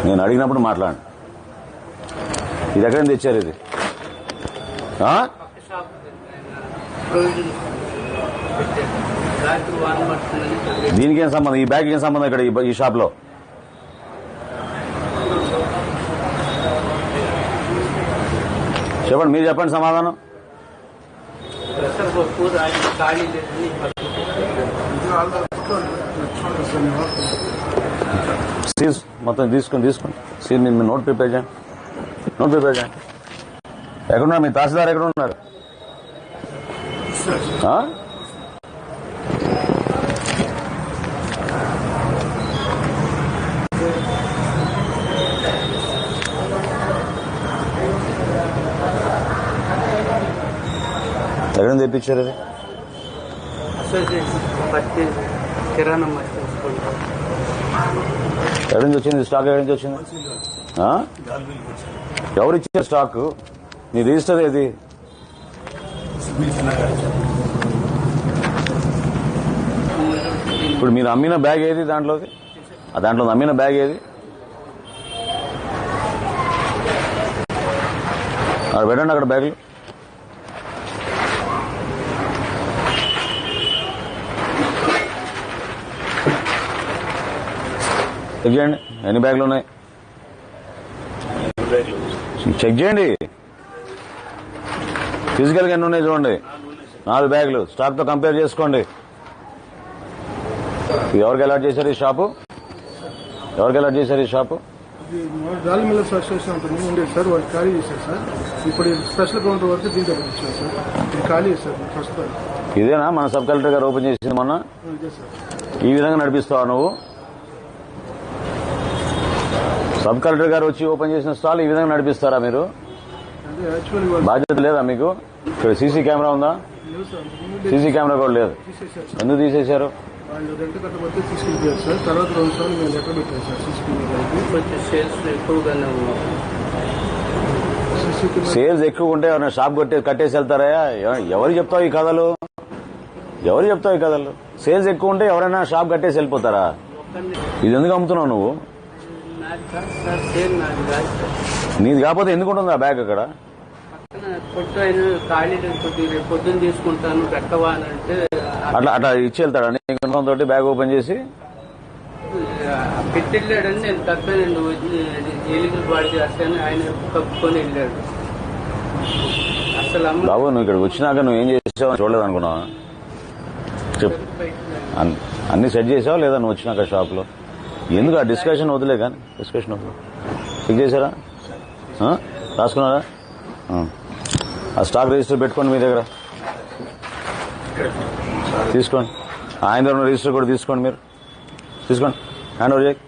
నేను అడిగినప్పుడు మాట్లాడండి. ఇది ఎక్కడ తెచ్చారు ఇది? దీనికి ఏం సంబంధం? ఈ బ్యాగ్ ఏం సంబంధం ఇక్కడ ఈ షాప్ లో? చెప్పండి, మీరు చెప్పండి సమాధానం. మొత్తం తీసుకోండి. మీరు నోట్ ప్రిపేర్ చేయండి. ఎక్కడున్నారు మీ తహసీల్దార్? ఎక్కడ ఉన్నారు? ఎక్కడ తెప్పించారు అది? ఎక్కడి నుంచి వచ్చింది స్టాక్? ఎక్కడి నుంచి వచ్చింది? ఎవరు ఇచ్చారు స్టాక్? నీ రిజిస్టర్ ఏది? ఇప్పుడు మీరు అమ్మిన బ్యాగ్ ఏది? దాంట్లో అమ్మిన బ్యాగ్ ఏది? అక్కడ పెట్టండి, అక్కడ బ్యాగులు. చెక్ చేయండి ఎన్ని బ్యాగులు ఉన్నాయి. చెక్ చేయండి ఫిజికల్గా ఎన్ని ఉన్నాయి చూడండి. 4 బ్యాగులు స్టాక్ తో కంపేర్ చేసుకోండి. ఎవరికి అలాట్ చేశారు ఈ షాపు? జాలి మిల్లర్స్ అసోసియేషన్ ఉంటుంది ఉండేది సార్, వాళ్ళు ఖాళీ చేశారు సార్. ఇప్పుడు స్పెషల్ కౌంటర్ వరకు దీంట్లో వచ్చారు సార్. ఇది ఖాళీ చేశారు ప్రస్తుతం. ఇదేనా మన సబ్ కలెక్టర్ గారు ఓపెన్ చేసింది మొన్న? ఈ విధంగా నడిపిస్తావా నువ్వు? సబ్ కలెక్టర్ గారు వచ్చి ఓపెన్ చేసిన స్టాల్ ఈ విధంగా నడిపిస్తారా మీరు? బాధ్యత లేదా మీకు? ఇక్కడ సీసీ కెమెరా ఉందా? సీసీ కెమెరా కూడా లేదు. ఎందుకు తీసేశారు? సేల్స్ ఎక్కువ ఉంటే ఎవరైనా షాప్ కట్టేసి వెళ్తారా? ఎవరు చెప్తావు ఈ కథలు? సేల్స్ ఎక్కువ ఉంటే ఎవరైనా షాప్ కట్టేసి వెళ్ళిపోతారా? ఇది ఎందుకు అమ్ముతున్నావు నువ్వు? నీది కాకపోతే ఎందుకు ఉంటుంది ఆ బ్యాగ్ అక్కడ? పొద్దున్న తీసుకుంటాను పెట్టవా అంటే అట్లా ఇచ్చి వెళ్తాడా? తోటి బ్యాగ్ ఓపెన్ చేసి పెట్టెళ్ళాడని నేను తప్పేనండి. ఎలికలు బాడీ చేస్తాను, ఆయన కప్పుకొని వెళ్ళాడు. అసలు బాబు నువ్వు ఇక్కడ వచ్చినాక నువ్వు ఏం చేసావు చూడలేదు అనుకున్నావా? చెప్పు, అన్ని సెట్ చేసావా లేదా నువ్వు వచ్చినాక షాప్ లో? ఎందుకు ఆ డిస్కషన్ వదిలే కానీ చెక్ చేశారా? రాసుకున్నారా? ఆ స్టాక్ రిజిస్టర్ పెట్టుకోండి మీ దగ్గర. తీసుకోండి, ఆయన దగ్గర రిజిస్టర్ కూడా తీసుకోండి. మీరు తీసుకోండి, హ్యాండ్ ఓవర్ చేయండి.